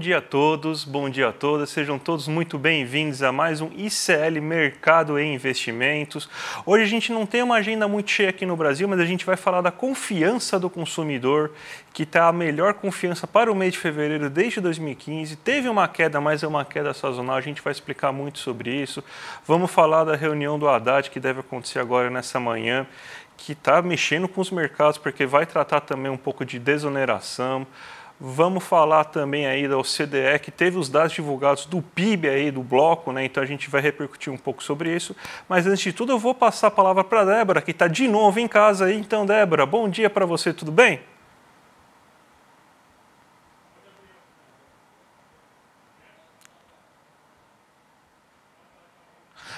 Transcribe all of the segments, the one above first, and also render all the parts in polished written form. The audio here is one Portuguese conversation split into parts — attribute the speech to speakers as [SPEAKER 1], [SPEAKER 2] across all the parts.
[SPEAKER 1] dia a todos, bom dia a todas, sejam todos muito bem-vindos a mais um ICL Mercado e Investimentos. Hoje a gente não tem uma agenda muito cheia aqui no Brasil, mas a gente vai falar da confiança do consumidor, que está a melhor confiança para o mês de fevereiro desde 2015. Teve uma queda, mas é uma queda sazonal, a gente vai explicar muito sobre isso. Vamos falar da reunião do Haddad, que deve acontecer agora nessa manhã, que está mexendo com os mercados, porque vai tratar também um pouco de desoneração. Vamos falar também aí da OCDE, que teve os dados divulgados do PIB aí do bloco, né? Então a gente vai repercutir um pouco sobre isso. Mas antes de tudo eu vou passar a palavra para a Débora, que está de novo em casa aí. Então, Débora, bom dia para você, tudo bem?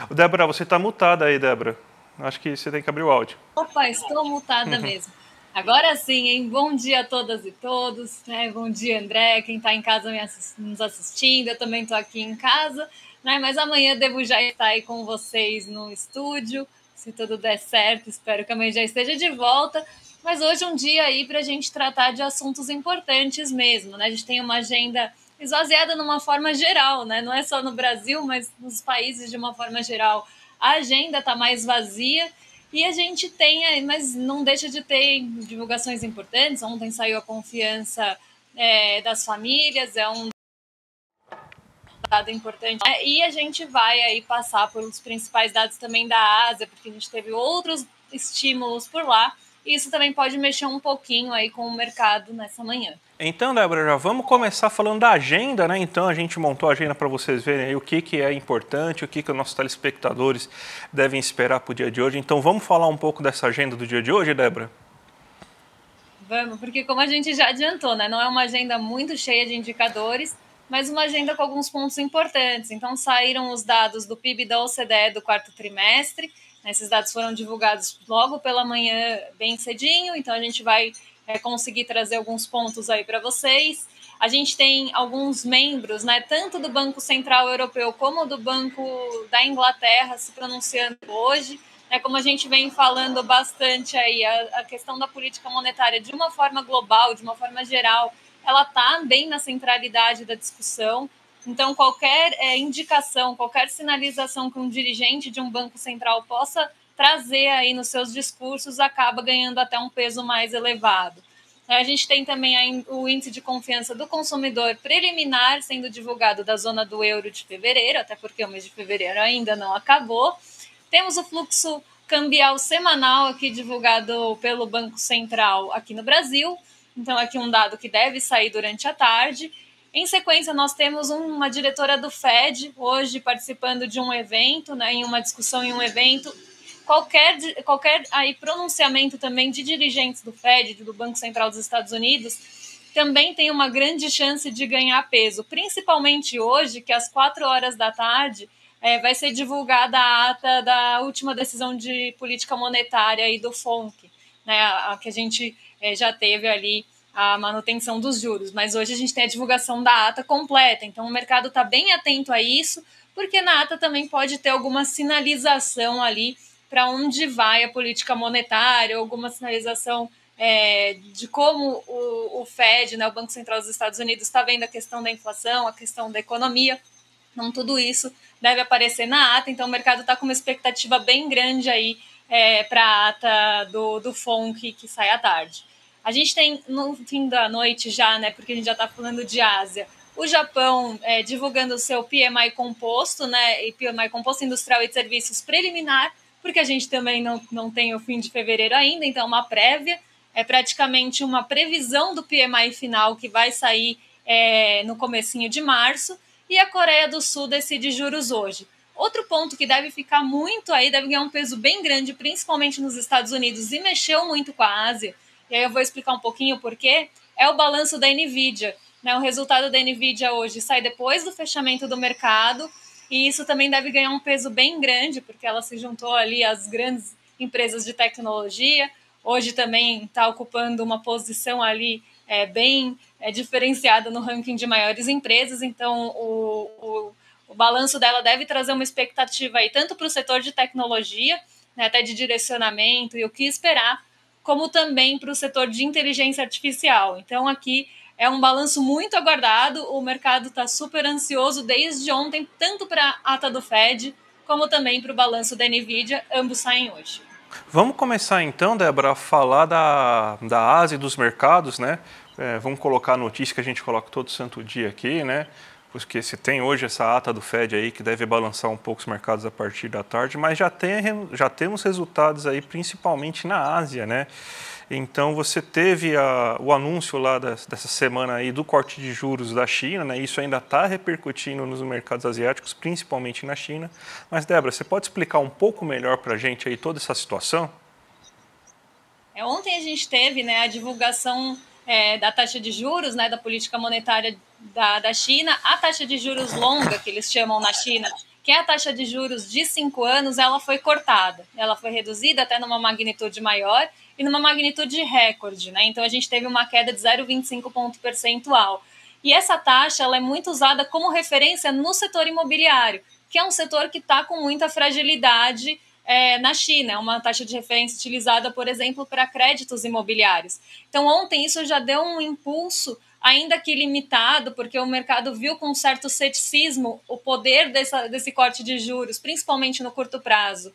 [SPEAKER 1] Débora, você está mutada aí, Débora. Acho que você tem que abrir o áudio.
[SPEAKER 2] Opa, estou mutada mesmo. Agora sim, hein? Bom dia a todas e todos. Né? Bom dia, André, quem está em casa nos assistindo. Eu também estou aqui em casa, né? Mas amanhã devo já estar aí com vocês no estúdio. Se tudo der certo, espero que amanhã já esteja de volta. Mas hoje é um dia aí para a gente tratar de assuntos importantes mesmo, né? A gente tem uma agenda esvaziada numa forma geral, né? Não é só no Brasil, mas nos países de uma forma geral. A agenda está mais vazia. E a gente tem, mas não deixa de ter divulgações importantes. Ontem saiu a confiança das famílias, é um dado importante. E a gente vai aí passar por os principais dados também da Ásia, porque a gente teve outros estímulos por lá. E isso também pode mexer um pouquinho aí com o mercado nessa manhã.
[SPEAKER 1] Então, Débora, já vamos começar falando da agenda, né? Então, a gente montou a agenda para vocês verem aí o que é importante, o que os nossos telespectadores devem esperar para o dia de hoje. Então, vamos falar um pouco dessa agenda do dia de hoje, Débora?
[SPEAKER 2] Vamos, porque como a gente já adiantou, né? Não é uma agenda muito cheia de indicadores, mas uma agenda com alguns pontos importantes. Então, saíram os dados do PIB da OCDE do quarto trimestre. Esses dados foram divulgados logo pela manhã, bem cedinho, então a gente vai conseguir trazer alguns pontos aí para vocês. A gente tem alguns membros, né, tanto do Banco Central Europeu como do Banco da Inglaterra se pronunciando hoje. Como a gente vem falando bastante aí, a questão da política monetária de uma forma global, de uma forma geral, ela está bem na centralidade da discussão. Então, qualquer indicação, qualquer sinalização que um dirigente de um banco central possa trazer aí nos seus discursos acaba ganhando até um peso mais elevado. A gente tem também o índice de confiança do consumidor preliminar sendo divulgado da zona do euro de fevereiro, até porque o mês de fevereiro ainda não acabou. Temos o fluxo cambial semanal aqui divulgado pelo Banco Central aqui no Brasil. Então, aqui um dado que deve sair durante a tarde. Em sequência, nós temos uma diretora do Fed hoje participando de um evento, né, em uma discussão em um evento. Qualquer aí, pronunciamento também de dirigentes do Fed, do Banco Central dos Estados Unidos, também tem uma grande chance de ganhar peso, principalmente hoje, que às 4 horas da tarde vai ser divulgada a ata da última decisão de política monetária aí do FONC, né, a que a gente já teve ali a manutenção dos juros, mas hoje a gente tem a divulgação da ata completa, então o mercado está bem atento a isso, porque na ata também pode ter alguma sinalização ali para onde vai a política monetária, alguma sinalização de como o Fed, né, o Banco Central dos Estados Unidos, está vendo a questão da inflação, a questão da economia. Então, tudo isso deve aparecer na ata, então o mercado está com uma expectativa bem grande aí para a ata do FONC que sai à tarde. A gente tem no fim da noite já, né, porque a gente já está falando de Ásia, o Japão divulgando o seu PMI composto, né, e PMI composto industrial e de serviços preliminar, porque a gente também não tem o fim de fevereiro ainda, então uma prévia, é praticamente uma previsão do PMI final que vai sair no comecinho de março, e a Coreia do Sul decide juros hoje. Outro ponto que deve ficar muito aí, deve ganhar um peso bem grande, principalmente nos Estados Unidos, e mexeu muito com a Ásia, e aí eu vou explicar um pouquinho o porquê, é o balanço da NVIDIA. Né? O resultado da NVIDIA hoje sai depois do fechamento do mercado, e isso também deve ganhar um peso bem grande, porque ela se juntou ali às grandes empresas de tecnologia, hoje também está ocupando uma posição ali bem diferenciada no ranking de maiores empresas, então o balanço dela deve trazer uma expectativa aí, tanto para o setor de tecnologia, né, até de direcionamento e o que esperar, como também para o setor de inteligência artificial. Então, aqui É um balanço muito aguardado, o mercado está super ansioso desde ontem, tanto para a ata do Fed, como também para o balanço da NVIDIA, ambos saem hoje.
[SPEAKER 1] Vamos começar então, Débora, a falar da Ásia e dos mercados, né? Vamos colocar a notícia que a gente coloca todo santo dia aqui, né? Porque se tem hoje essa ata do Fed aí que deve balançar um pouco os mercados a partir da tarde, mas já temos resultados aí principalmente na Ásia, né? Então você teve o anúncio lá dessa semana aí do corte de juros da China, né? Isso ainda está repercutindo nos mercados asiáticos, principalmente na China. Mas Débora, você pode explicar um pouco melhor para a gente aí toda essa situação?
[SPEAKER 2] Ontem a gente teve, né, a divulgação da taxa de juros, né, da política monetária da China. A taxa de juros longa, que eles chamam na China, que é a taxa de juros de 5 anos, ela foi cortada. Ela foi reduzida até numa magnitude maior e numa magnitude recorde, né? Então a gente teve uma queda de 0,25 ponto percentual. E essa taxa ela é muito usada como referência no setor imobiliário, que é um setor que está com muita fragilidade na China. É uma taxa de referência utilizada, por exemplo, para créditos imobiliários. Então, ontem isso já deu um impulso, ainda que limitado, porque o mercado viu com certo ceticismo o poder desse corte de juros, principalmente no curto prazo,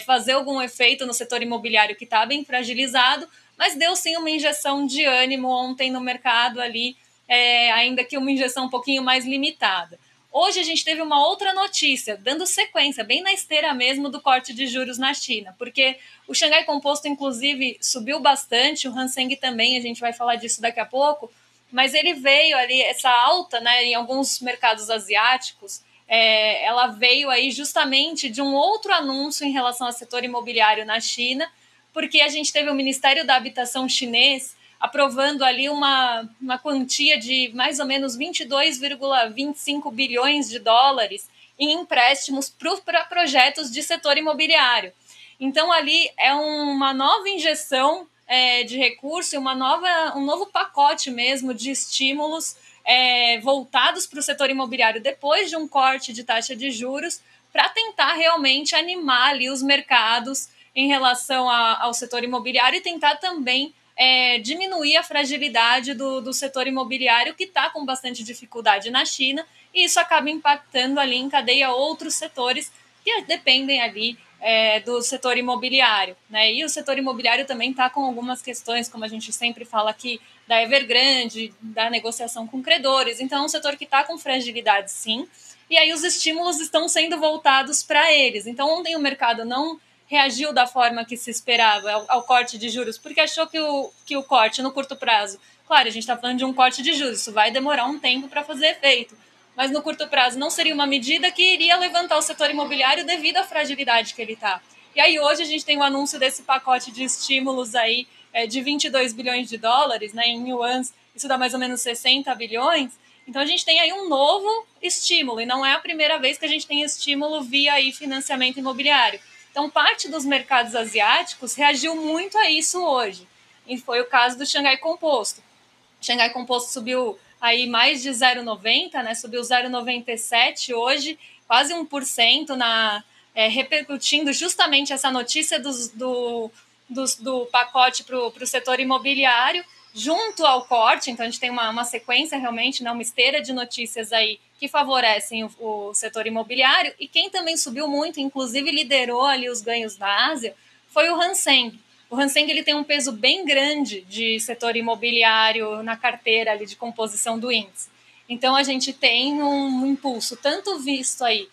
[SPEAKER 2] fazer algum efeito no setor imobiliário que está bem fragilizado, mas deu sim uma injeção de ânimo ontem no mercado ali, ainda que uma injeção um pouquinho mais limitada. Hoje a gente teve uma outra notícia, dando sequência, bem na esteira mesmo do corte de juros na China, porque o Xangai Composto, inclusive, subiu bastante, o Hang Seng também, a gente vai falar disso daqui a pouco, mas ele veio ali, essa alta, né, em alguns mercados asiáticos, ela veio aí justamente de um outro anúncio em relação ao setor imobiliário na China, porque a gente teve o Ministério da Habitação chinês aprovando ali uma quantia de mais ou menos 22,25 bilhões de dólares em empréstimos para projetos de setor imobiliário. Então, ali é uma nova injeção de recurso, um novo pacote mesmo de estímulos voltados para o setor imobiliário depois de um corte de taxa de juros, para tentar realmente animar ali os mercados em relação ao setor imobiliário e tentar também diminuir a fragilidade do setor imobiliário, que está com bastante dificuldade na China, e isso acaba impactando ali em cadeia outros setores que dependem ali do setor imobiliário, né? E o setor imobiliário também está com algumas questões, como a gente sempre fala aqui, da Evergrande, da negociação com credores. Então, é um setor que está com fragilidade, sim, e aí os estímulos estão sendo voltados para eles. Então, ontem o mercado não reagiu da forma que se esperava ao corte de juros, porque achou que o corte no curto prazo, claro, a gente está falando de um corte de juros, isso vai demorar um tempo para fazer efeito, mas no curto prazo não seria uma medida que iria levantar o setor imobiliário devido à fragilidade que ele está. E aí hoje a gente tem o anúncio desse pacote de estímulos aí de 22 bilhões de dólares, né, em yuans, isso dá mais ou menos 60 bilhões. Então a gente tem aí um novo estímulo, e não é a primeira vez que a gente tem estímulo via aí financiamento imobiliário. Então, parte dos mercados asiáticos reagiu muito a isso hoje. E foi o caso do Xangai Composto. O Xangai Composto subiu aí mais de 0,90, né? Subiu 0,97 hoje, quase 1%, repercutindo justamente essa notícia do pacote para o setor imobiliário, junto ao corte. Então a gente tem uma sequência realmente, né, uma esteira de notícias aí que favorecem o setor imobiliário. E quem também subiu muito, inclusive liderou ali os ganhos da Ásia, foi o Hang Seng. O Hang Seng ele tem um peso bem grande de setor imobiliário na carteira ali de composição do índice. Então a gente tem um impulso tanto visto aí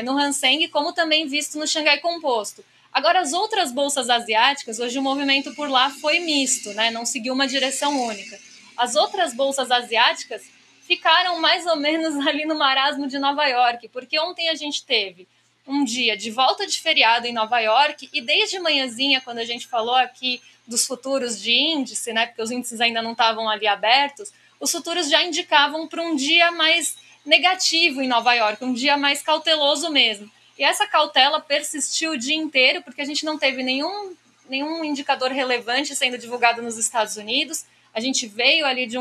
[SPEAKER 2] no Hang Seng como também visto no Xangai Composto. Agora, as outras bolsas asiáticas, hoje o movimento por lá foi misto, né? Não seguiu uma direção única. As outras bolsas asiáticas ficaram mais ou menos ali no marasmo de Nova York, porque ontem a gente teve um dia de volta de feriado em Nova York, e desde manhãzinha, quando a gente falou aqui dos futuros de índice, né? Porque os índices ainda não estavam ali abertos, os futuros já indicavam para um dia mais negativo em Nova York, um dia mais cauteloso mesmo. E essa cautela persistiu o dia inteiro, porque a gente não teve nenhum indicador relevante sendo divulgado nos Estados Unidos. A gente veio ali de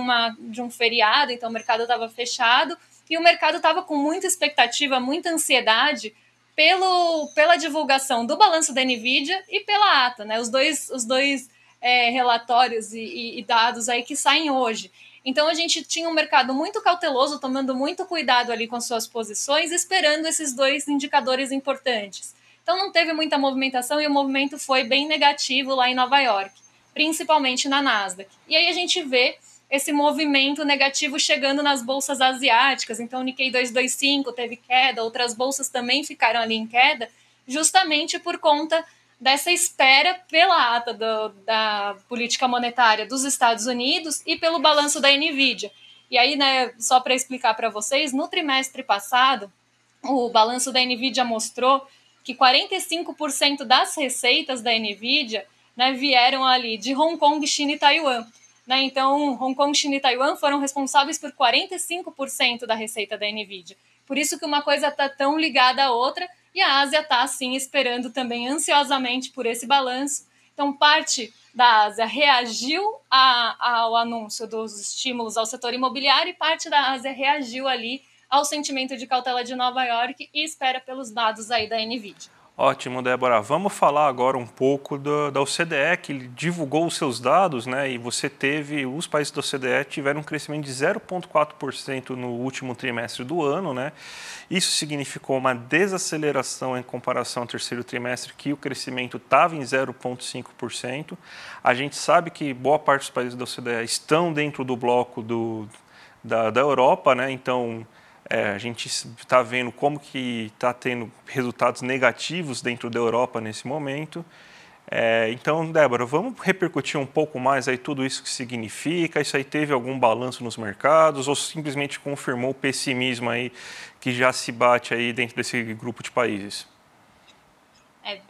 [SPEAKER 2] um feriado, então o mercado estava fechado, e o mercado estava com muita expectativa, muita ansiedade pela divulgação do balanço da NVIDIA e pela ata, né? Os dois relatórios e dados aí que saem hoje. Então a gente tinha um mercado muito cauteloso, tomando muito cuidado ali com as suas posições, esperando esses dois indicadores importantes. Então não teve muita movimentação e o movimento foi bem negativo lá em Nova York, principalmente na Nasdaq. E aí a gente vê esse movimento negativo chegando nas bolsas asiáticas. Então o Nikkei 225 teve queda, outras bolsas também ficaram ali em queda, justamente por conta dessa espera pela ata da política monetária dos Estados Unidos e pelo balanço da Nvidia. E aí, né, só para explicar para vocês, no trimestre passado, o balanço da Nvidia mostrou que 45% das receitas da Nvidia, né, vieram ali de Hong Kong, China e Taiwan. Né? Então, Hong Kong, China e Taiwan foram responsáveis por 45% da receita da Nvidia. Por isso que uma coisa está tão ligada à outra, e a Ásia está, assim, esperando também ansiosamente por esse balanço. Então, parte da Ásia reagiu ao anúncio dos estímulos ao setor imobiliário e parte da Ásia reagiu ali ao sentimento de cautela de Nova York e espera pelos dados aí da Nvidia.
[SPEAKER 1] Ótimo, Débora. Vamos falar agora um pouco da OCDE, que divulgou os seus dados, né? E os países da OCDE tiveram um crescimento de 0,4% no último trimestre do ano, né? Isso significou uma desaceleração em comparação ao terceiro trimestre, que o crescimento estava em 0,5%. A gente sabe que boa parte dos países da OCDE estão dentro do bloco da Europa, né? Então, a gente está vendo como que está tendo resultados negativos dentro da Europa nesse momento. Então, Débora, vamos repercutir um pouco mais aí tudo isso que significa? Isso aí teve algum balanço nos mercados ou simplesmente confirmou o pessimismo aí que já se bate aí dentro desse grupo de países?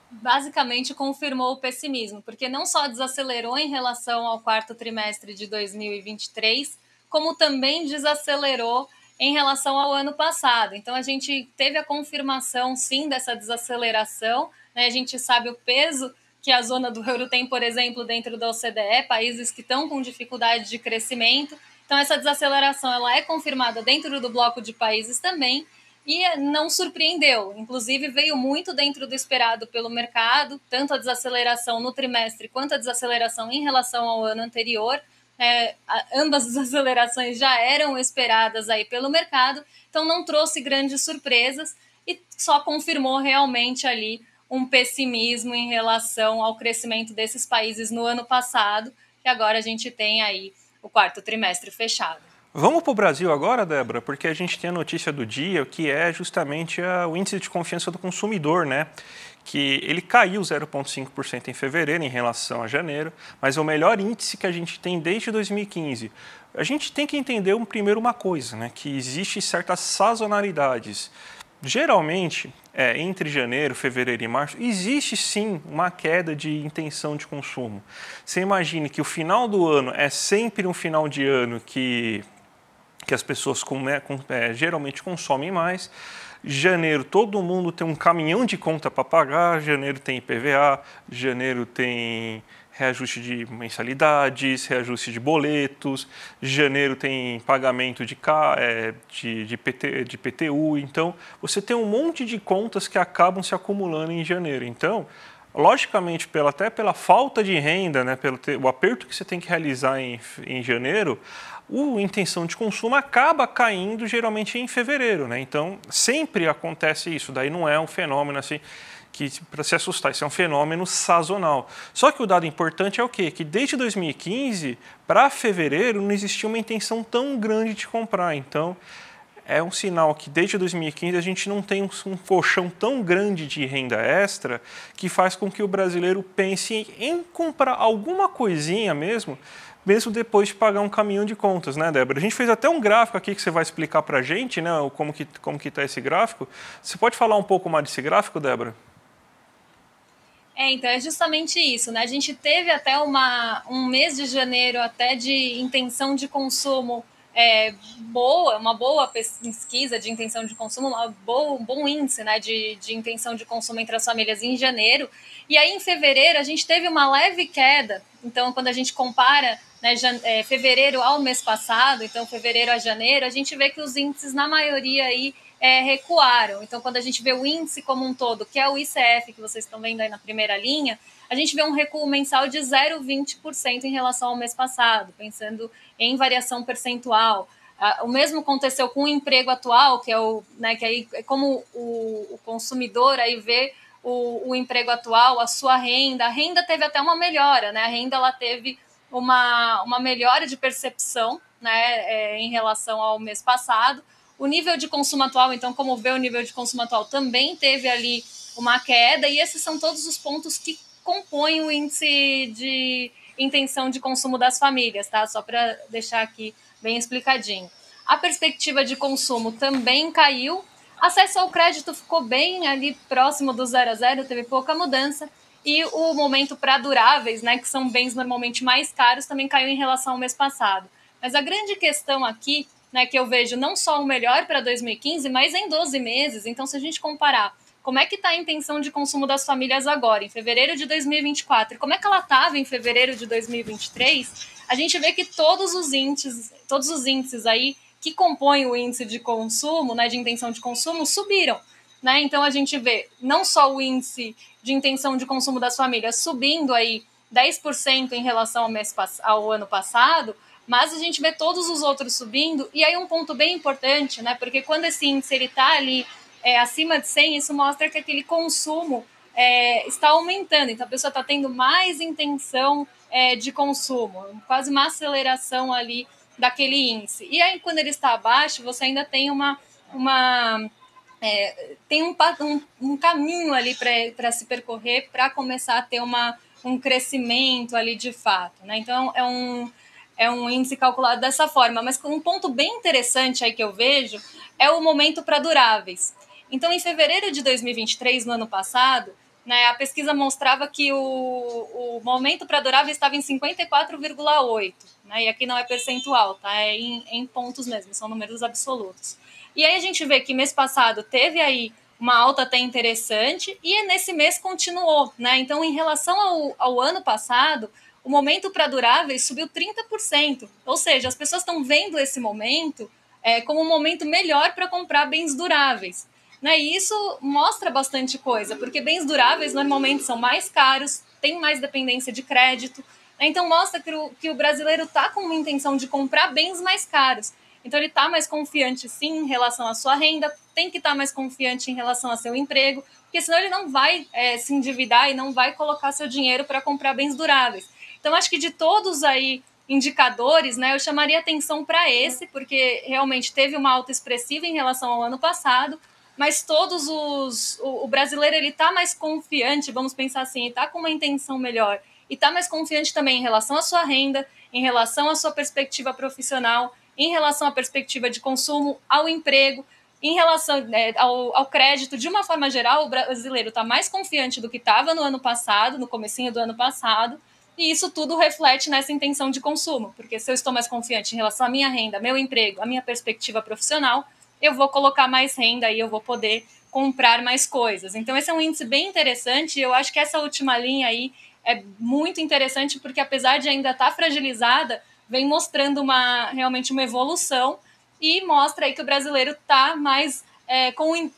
[SPEAKER 2] Basicamente confirmou o pessimismo, porque não só desacelerou em relação ao quarto trimestre de 2023, como também desacelerou em relação ao ano passado. Então, a gente teve a confirmação, sim, dessa desaceleração, né? A gente sabe o peso que a zona do euro tem, por exemplo, dentro da OCDE, países que estão com dificuldade de crescimento. Então, essa desaceleração ela é confirmada dentro do bloco de países também e não surpreendeu. Inclusive, veio muito dentro do esperado pelo mercado, tanto a desaceleração no trimestre quanto a desaceleração em relação ao ano anterior. Ambas as acelerações já eram esperadas aí pelo mercado, então não trouxe grandes surpresas e só confirmou realmente ali um pessimismo em relação ao crescimento desses países no ano passado, que agora a gente tem aí o quarto trimestre fechado.
[SPEAKER 1] Vamos para o Brasil agora, Débora, porque a gente tem a notícia do dia, que é justamente o índice de confiança do consumidor, né? Que ele caiu 0,5% em fevereiro em relação a janeiro, mas é o melhor índice que a gente tem desde 2015. A gente tem que entender primeiro uma coisa, né? Que existe certas sazonalidades. Geralmente, entre janeiro, fevereiro e março, existe sim uma queda de intenção de consumo. Você imagine que o final do ano é sempre um final de ano que as pessoas geralmente consomem mais. Janeiro, todo mundo tem um caminhão de conta para pagar. Janeiro tem IPVA, janeiro tem reajuste de mensalidades, reajuste de boletos, janeiro tem pagamento de PTU. Então, você tem um monte de contas que acabam se acumulando em janeiro. Então, logicamente, até pela falta de renda, né, o aperto que você tem que realizar em janeiro, a intenção de consumo acaba caindo geralmente em fevereiro, né? Então, sempre acontece isso. Daí não é um fenômeno assim para se assustar, isso é um fenômeno sazonal. Só que o dado importante é o quê? Que desde 2015 para fevereiro não existia uma intenção tão grande de comprar. Então, é um sinal que desde 2015 a gente não tem um colchão tão grande de renda extra que faz com que o brasileiro pense em comprar alguma coisinha mesmo depois de pagar um caminhão de contas, né, Débora? A gente fez até um gráfico aqui que você vai explicar para a gente, né, como que está esse gráfico. Você pode falar um pouco mais desse gráfico, Débora?
[SPEAKER 2] Então é justamente isso, né? A gente teve até um mês de janeiro até de intenção de consumo uma boa pesquisa de intenção de consumo, um bom índice, né, de intenção de consumo entre as famílias em janeiro. E aí, em fevereiro, a gente teve uma leve queda. Então, quando a gente compara, né, fevereiro ao mês passado, então fevereiro a janeiro, a gente vê que os índices, na maioria, aí, recuaram. Então, quando a gente vê o índice como um todo, que é o ICF, que vocês estão vendo aí na primeira linha, a gente vê um recuo mensal de 0,20% em relação ao mês passado, pensando em variação percentual. O mesmo aconteceu com o emprego atual, que é que aí é como o consumidor aí vê o emprego atual, a sua renda. A renda teve até uma melhora, né? A renda ela teve uma melhora de percepção, né, em relação ao mês passado. O nível de consumo atual, então, como vê o nível de consumo atual, também teve ali uma queda, e esses são todos os pontos que compõem o índice de intenção de consumo das famílias, tá? Só para deixar aqui bem explicadinho. A perspectiva de consumo também caiu, acesso ao crédito ficou bem ali próximo do 0 a 0, teve pouca mudança, e o momento para duráveis, né, que são bens normalmente mais caros, também caiu em relação ao mês passado. Mas a grande questão aqui, né, que eu vejo não só o melhor para 2015, mas em 12 meses, então se a gente comparar como é que está a intenção de consumo das famílias agora, em fevereiro de 2024, e como é que ela estava em fevereiro de 2023, a gente vê que todos os índices aí que compõem o índice de consumo, né, de intenção de consumo, subiram. Né? Então a gente vê não só o índice de intenção de consumo das famílias subindo aí 10% em relação ao ano passado, mas a gente vê todos os outros subindo, e aí um ponto bem importante, né, porque quando esse índice está ali acima de 100, isso mostra que aquele consumo está aumentando, então a pessoa está tendo mais intenção de consumo, quase uma aceleração ali daquele índice. E aí, quando ele está abaixo, você ainda tem tem um caminho ali para se percorrer para começar a ter um crescimento ali de fato. Né? Então, é um índice calculado dessa forma. Mas um ponto bem interessante aí que eu vejo é o momento para duráveis. Então, em fevereiro de 2023, no ano passado, né, a pesquisa mostrava que o momento para durável estava em 54,8, né, e aqui não é percentual, tá, é em pontos mesmo, são números absolutos. E aí a gente vê que mês passado teve aí uma alta até interessante e nesse mês continuou. Né? Então, em relação ao ano passado, o momento para duráveis subiu 30%. Ou seja, as pessoas estão vendo esse momento como um momento melhor para comprar bens duráveis. Né? E isso mostra bastante coisa, porque bens duráveis normalmente são mais caros, tem mais dependência de crédito. Né? Então mostra que o brasileiro está com uma intenção de comprar bens mais caros. Então ele está mais confiante sim em relação à sua renda, tem que estar mais confiante em relação ao seu emprego, porque senão ele não vai se endividar e não vai colocar seu dinheiro para comprar bens duráveis. Então acho que de todos aí indicadores, né, eu chamaria atenção para esse, porque realmente teve uma alta expressiva em relação ao ano passado, mas o brasileiro ele está mais confiante, vamos pensar assim, está com uma intenção melhor e está mais confiante também em relação à sua renda, em relação à sua perspectiva profissional, em relação à perspectiva de consumo, ao emprego, em relação ao crédito. De uma forma geral, o brasileiro está mais confiante do que estava no ano passado, no comecinho do ano passado, e isso tudo reflete nessa intenção de consumo, porque se eu estou mais confiante em relação à minha renda, meu emprego, à minha perspectiva profissional, eu vou colocar mais renda e eu vou poder comprar mais coisas. Então esse é um índice bem interessante, e eu acho que essa última linha aí é muito interessante, porque apesar de ainda estar fragilizada, vem mostrando realmente uma evolução e mostra aí que o brasileiro tá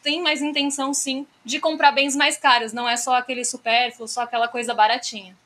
[SPEAKER 2] tem mais intenção, sim, de comprar bens mais caros, não é só aquele supérfluo, só aquela coisa baratinha.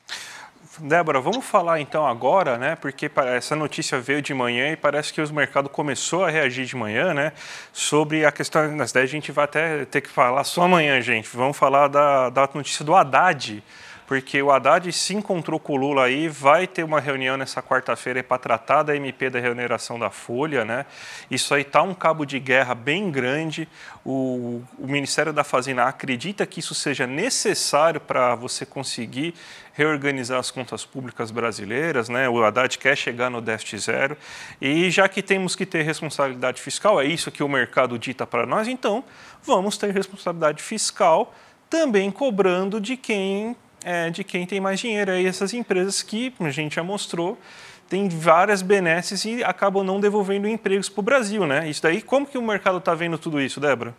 [SPEAKER 1] Débora, vamos falar então agora, né? Porque essa notícia veio de manhã e parece que o mercado começou a reagir de manhã, né? Sobre a questão, nas 10 a gente vai até ter que falar só amanhã, gente. Vamos falar da notícia do Haddad, porque o Haddad se encontrou com o Lula aí, vai ter uma reunião nessa quarta-feira para tratar da MP da reoneração da folha, né? Isso aí tá um cabo de guerra bem grande. O Ministério da Fazenda acredita que isso seja necessário para você conseguir reorganizar as contas públicas brasileiras, né? O Haddad quer chegar no déficit zero. E já que temos que ter responsabilidade fiscal, é isso que o mercado dita para nós, então vamos ter responsabilidade fiscal também cobrando de quem tem mais dinheiro. Aí essas empresas que a gente já mostrou têm várias benesses e acabam não devolvendo empregos para o Brasil, né? Isso daí, como que o mercado está vendo tudo isso, Débora?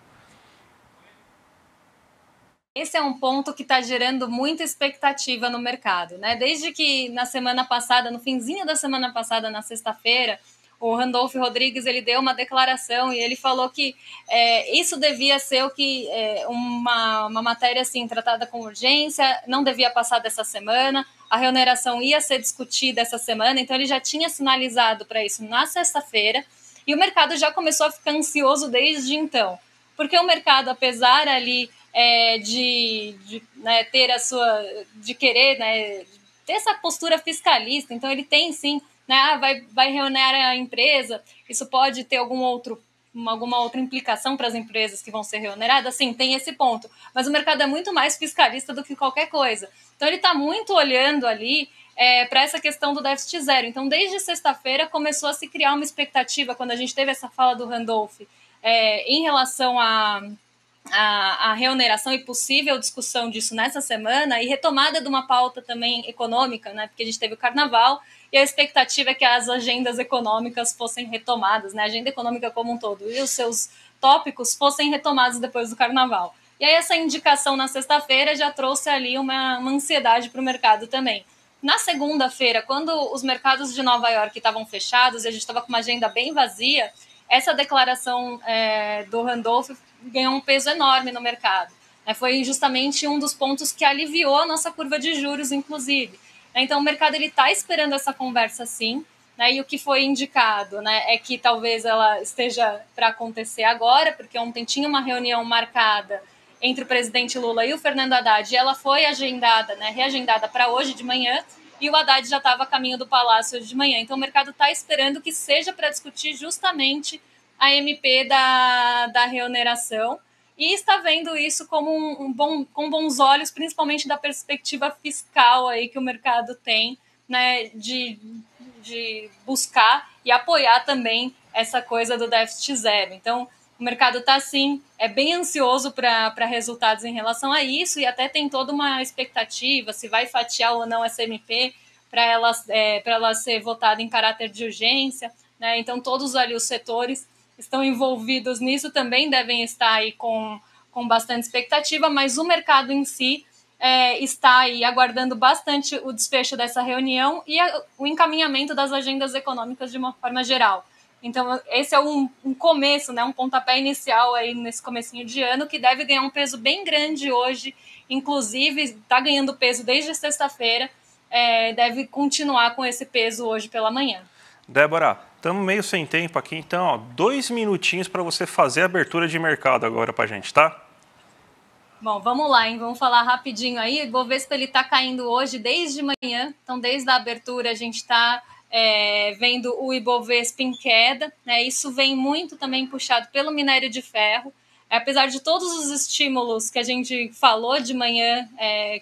[SPEAKER 2] Esse é um ponto que está gerando muita expectativa no mercado, né? Desde que na semana passada, no finzinho da semana passada, na sexta-feira, o Randolph Rodrigues, ele deu uma declaração e ele falou que isso devia ser uma matéria assim, tratada com urgência, não devia passar dessa semana, a reoneração ia ser discutida essa semana, então ele já tinha sinalizado para isso na sexta-feira, e o mercado já começou a ficar ansioso desde então, porque o mercado, apesar ali né, ter de querer, né, ter essa postura fiscalista, então ele tem sim, né, vai reonerar a empresa, isso pode ter alguma outra implicação para as empresas que vão ser reoneradas, sim, tem esse ponto, mas o mercado é muito mais fiscalista do que qualquer coisa, então ele está muito olhando ali para essa questão do déficit zero, então desde sexta-feira começou a se criar uma expectativa, quando a gente teve essa fala do Randolph em relação a reoneração e possível discussão disso nessa semana e retomada de uma pauta também econômica, né? Porque a gente teve o carnaval e a expectativa é que as agendas econômicas fossem retomadas, né? A agenda econômica como um todo e os seus tópicos fossem retomados depois do carnaval. E aí essa indicação na sexta-feira já trouxe ali uma ansiedade para o mercado também. Na segunda-feira, quando os mercados de Nova York estavam fechados e a gente estava com uma agenda bem vazia, essa declaração do Randolph ganhou um peso enorme no mercado. Foi justamente um dos pontos que aliviou a nossa curva de juros, inclusive. Então, o mercado está esperando essa conversa, sim, né? E o que foi indicado, né, é que talvez ela esteja para acontecer agora, porque ontem tinha uma reunião marcada entre o presidente Lula e o Fernando Haddad, e ela foi agendada, né, reagendada para hoje de manhã, e o Haddad já estava a caminho do Palácio hoje de manhã. Então, o mercado está esperando que seja para discutir justamente a MP da reoneração e está vendo isso como com bons olhos, principalmente da perspectiva fiscal aí que o mercado tem, né, de buscar e apoiar também essa coisa do déficit zero. Então, o mercado está, sim, bem ansioso para resultados em relação a isso e até tem toda uma expectativa se vai fatiar ou não essa MP para ela ser votada em caráter de urgência, né? Então, todos ali os setores estão envolvidos nisso também devem estar aí com bastante expectativa, mas o mercado em si está aí aguardando bastante o desfecho dessa reunião e o encaminhamento das agendas econômicas de uma forma geral. Então, esse é um começo, né, um pontapé inicial aí nesse comecinho de ano, que deve ganhar um peso bem grande hoje, inclusive está ganhando peso desde sexta-feira, deve continuar com esse peso hoje pela manhã.
[SPEAKER 1] Débora, estamos meio sem tempo aqui, então, ó, 2 minutinhos para você fazer a abertura de mercado agora para a gente, tá?
[SPEAKER 2] Bom, vamos lá, hein? Vamos falar rapidinho aí. O Ibovespa está caindo hoje desde manhã, então desde a abertura a gente está vendo o Ibovespa em queda, né? Isso vem muito também puxado pelo minério de ferro. Apesar de todos os estímulos que a gente falou de manhã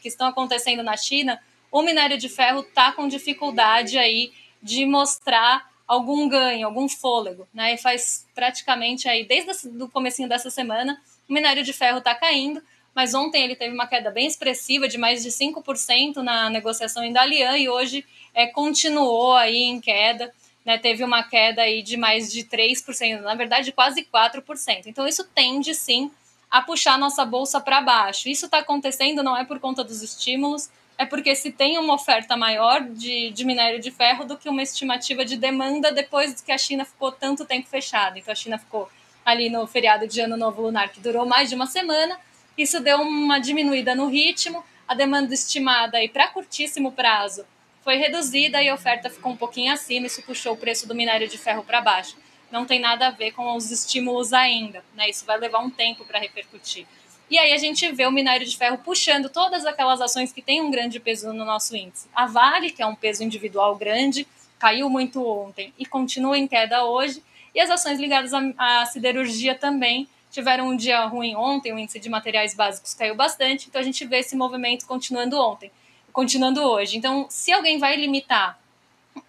[SPEAKER 2] que estão acontecendo na China, o minério de ferro está com dificuldade aí de mostrar algum ganho, algum fôlego, né? E faz praticamente aí, desde o comecinho dessa semana, o minério de ferro está caindo, mas ontem ele teve uma queda bem expressiva de mais de 5% na negociação em Dalian e hoje continuou aí em queda, né? Teve uma queda aí de mais de 3%, na verdade quase 4%. Então isso tende sim a puxar a nossa bolsa para baixo. Isso está acontecendo não é por conta dos estímulos, é porque se tem uma oferta maior de minério de ferro do que uma estimativa de demanda depois que a China ficou tanto tempo fechada. Então a China ficou ali no feriado de Ano Novo Lunar, que durou mais de uma semana, isso deu uma diminuída no ritmo, a demanda estimada para curtíssimo prazo foi reduzida e a oferta ficou um pouquinho acima, isso puxou o preço do minério de ferro para baixo. Não tem nada a ver com os estímulos ainda, né? Isso vai levar um tempo para repercutir. E aí a gente vê o minério de ferro puxando todas aquelas ações que têm um grande peso no nosso índice. A Vale, que é um peso individual grande, caiu muito ontem e continua em queda hoje. E as ações ligadas à siderurgia também tiveram um dia ruim ontem, o índice de materiais básicos caiu bastante, então a gente vê esse movimento continuando hoje. Então, se alguém vai limitar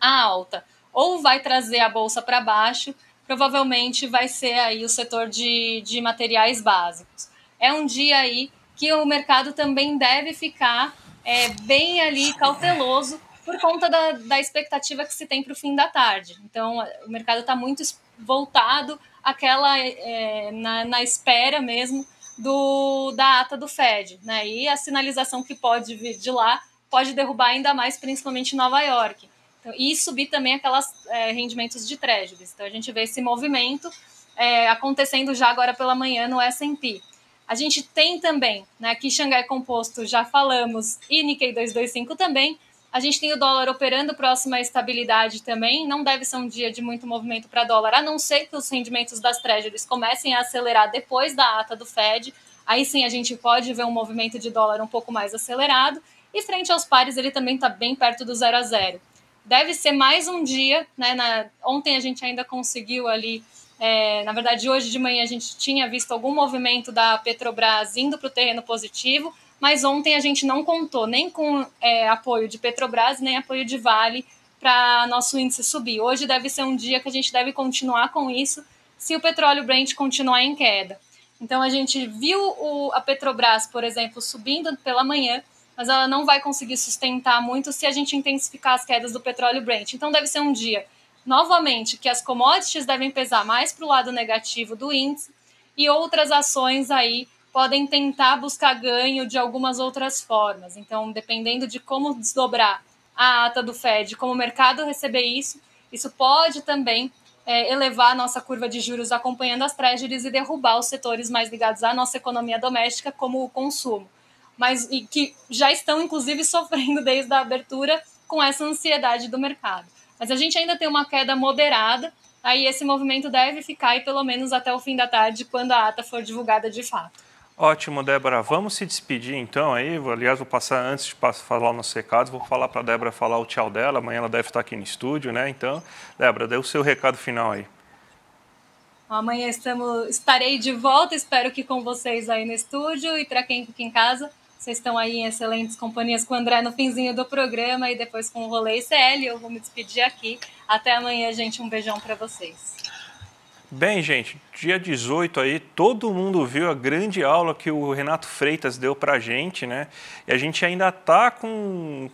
[SPEAKER 2] a alta ou vai trazer a bolsa para baixo, provavelmente vai ser aí o setor de materiais básicos. É um dia aí que o mercado também deve ficar bem ali cauteloso por conta da expectativa que se tem para o fim da tarde. Então, o mercado está muito voltado àquela na espera mesmo da ata do Fed, né? E a sinalização que pode vir de lá pode derrubar ainda mais, principalmente Nova York. Então, e subir também aquelas rendimentos de treasuries. Então, a gente vê esse movimento acontecendo já agora pela manhã no S&P. A gente tem também, né, aqui Xangai Composto, já falamos, e Nikkei 225 também. A gente tem o dólar operando próximo à estabilidade também. Não deve ser um dia de muito movimento para dólar, a não ser que os rendimentos das treasuries comecem a acelerar depois da ata do Fed. Aí sim a gente pode ver um movimento de dólar um pouco mais acelerado. E frente aos pares, ele também está bem perto do 0 a 0. Deve ser mais um dia, né? Ontem a gente ainda conseguiu ali, na verdade hoje de manhã a gente tinha visto algum movimento da Petrobras indo para o terreno positivo, mas ontem a gente não contou nem com apoio de Petrobras, nem apoio de Vale para nosso índice subir. Hoje deve ser um dia que a gente deve continuar com isso, se o petróleo Brent continuar em queda. Então a gente viu a Petrobras, por exemplo, subindo pela manhã, mas ela não vai conseguir sustentar muito se a gente intensificar as quedas do petróleo Brent. Então deve ser um dia, novamente, que as commodities devem pesar mais para o lado negativo do índice e outras ações aí podem tentar buscar ganho de algumas outras formas. Então, dependendo de como desdobrar a ata do Fed, como o mercado receber isso pode também elevar a nossa curva de juros acompanhando as treasuries e derrubar os setores mais ligados à nossa economia doméstica, como o consumo. E que já estão, inclusive, sofrendo desde a abertura com essa ansiedade do mercado. Mas a gente ainda tem uma queda moderada, aí esse movimento deve ficar aí pelo menos até o fim da tarde, quando a ata for divulgada de fato.
[SPEAKER 1] Ótimo, Débora. Vamos se despedir então aí. Aliás, vou passar, antes de falar os nossos recados, vou falar para a Débora falar o tchau dela. Amanhã ela deve estar aqui no estúdio, né? Então, Débora, dê o seu recado final aí.
[SPEAKER 2] Amanhã estarei de volta, espero que com vocês aí no estúdio, e para quem fica em casa, vocês estão aí em excelentes companhias com o André no finzinho do programa e depois com o Rolê ICL. Eu vou me despedir aqui. Até amanhã, gente. Um beijão para vocês.
[SPEAKER 1] Bem, gente, dia 18 aí, todo mundo viu a grande aula que o Renato Freitas deu pra gente, né? E a gente ainda tá com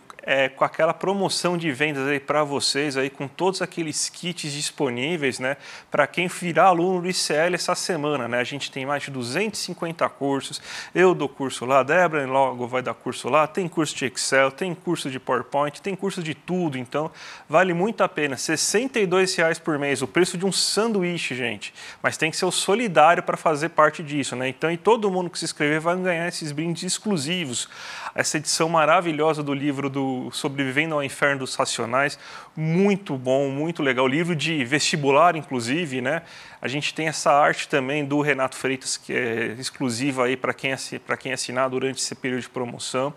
[SPEAKER 1] aquela promoção de vendas aí para vocês aí, com todos aqueles kits disponíveis, né? Para quem virar aluno do ICL essa semana, né? A gente tem mais de 250 cursos, eu dou curso lá, a Débora logo vai dar curso lá, tem curso de Excel, tem curso de PowerPoint, tem curso de tudo, então vale muito a pena, R$ 62,00 por mês, o preço de um sanduíche, gente, mas tem que ser o solidário para fazer parte disso, né? Então, e todo mundo que se inscrever vai ganhar esses brindes exclusivos, essa edição maravilhosa do livro do Sobrevivendo ao Inferno dos Racionais, muito bom, muito legal, livro de vestibular, inclusive, né? A gente tem essa arte também do Renato Freitas, que é exclusiva aí para quem assinar durante esse período de promoção.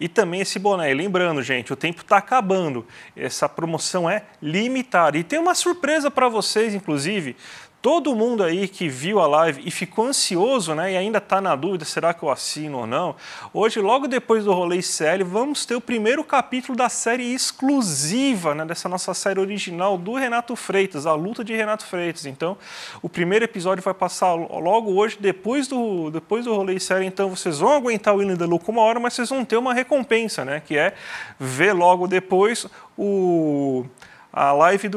[SPEAKER 1] E também esse boné. E lembrando, gente, o tempo está acabando. Essa promoção é limitada. E tem uma surpresa para vocês, inclusive. Todo mundo aí que viu a live e ficou ansioso, né, e ainda está na dúvida, será que eu assino ou não? Hoje, logo depois do Rolê ICL, vamos ter o primeiro capítulo da série exclusiva, né, dessa nossa série original do Renato Freitas, a luta de Renato Freitas. Então, o primeiro episódio vai passar logo hoje, depois do Rolê ICL. Então, vocês vão aguentar o William Deluca uma hora, mas vocês vão ter uma recompensa, né, que é ver logo depois a live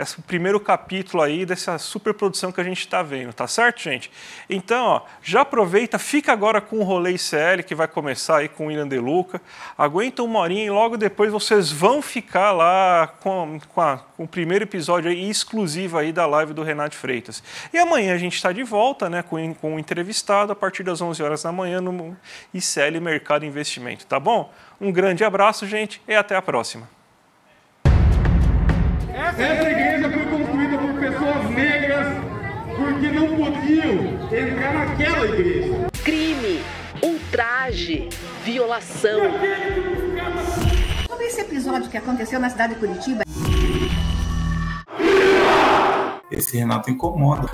[SPEAKER 1] esse primeiro capítulo aí dessa super produção que a gente está vendo, tá certo, gente? Então, ó, já aproveita, fica agora com o Rolê ICL, que vai começar aí com o William Deluca, aguenta uma horinha e logo depois vocês vão ficar lá com o primeiro episódio aí exclusivo aí da live do Renato Freitas. E amanhã a gente está de volta, né, com o entrevistado a partir das 11 horas da manhã no ICL Mercado e Investimento, tá bom? Um grande abraço, gente, e até a próxima.
[SPEAKER 3] Essa igreja foi construída por pessoas negras porque não podiam entrar naquela igreja.
[SPEAKER 4] Crime, ultraje, violação.
[SPEAKER 5] Sobre esse episódio que aconteceu na cidade de Curitiba.
[SPEAKER 6] Esse Renato incomoda.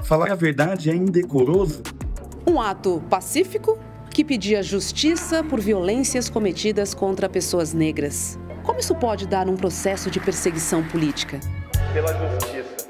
[SPEAKER 7] Falar a verdade é indecoroso.
[SPEAKER 4] Um ato pacífico que pedia justiça por violências cometidas contra pessoas negras. Como isso pode dar um processo de perseguição política?
[SPEAKER 1] Pela justiça.